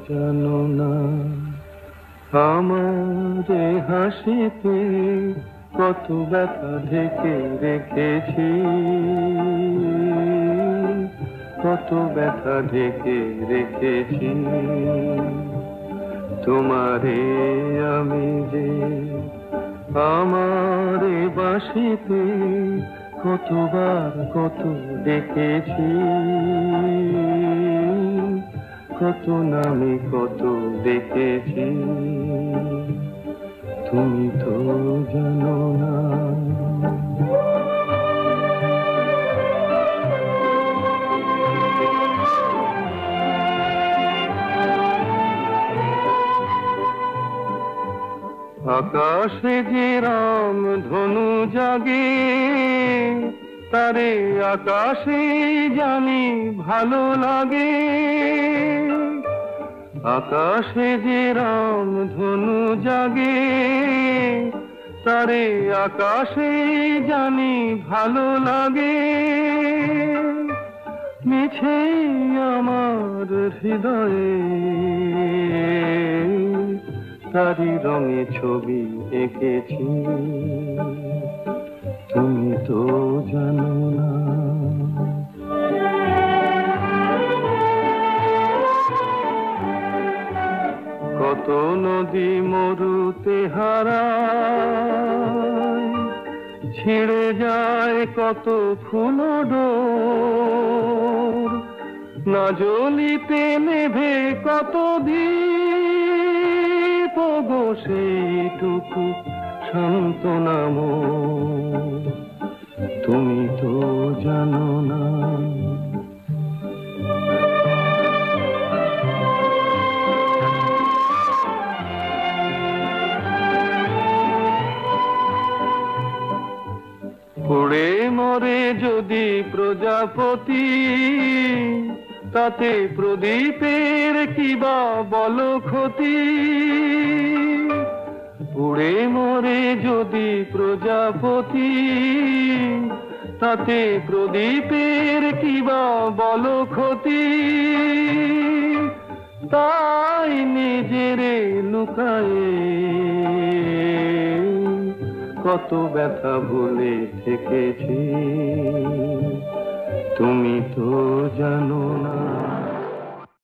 জানো না আমার হাসিতে কত ব্যথা ঢেকে রেখেছি, কত ব্যথা ঢেকে রেখেছি। তোমারে আমি যে আমার বাঁশিতে কতবার কত ডেকেছি, কত নামে কত ডেকেছি। তুমি তো জানো না আকাশে যে রাম ধনু জাগে, তারে আকাশে জানি ভালো লাগে। আকাশে যে রাম ধনু জাগে, তারে আকাশে জানি ভালো লাগে। মিছে আমার হৃদয়ে তারি রঙে ছবি এঁকেছি। তুমি তো জানো না কত নদী মরুতে হারায়, ছিঁড়ে যায় কত ফুল ডোর। না জ্বলিতে নেভে কত দীপ গো সেইটুকু সান্ত্বনা মোর। তুমি তো জানো না পড়ে মরে যদি প্রজাপতি, তাতে প্রদীপের কিবা বল ক্ষতি। পুড়ে মরে যদি প্রজাপতি, তাতে প্রদীপের কিবা বল ক্ষতি। তাই নিজেরে লুকায়ে কত ব্যথা ভুলে থেকেছি। তুমি তো জানো না।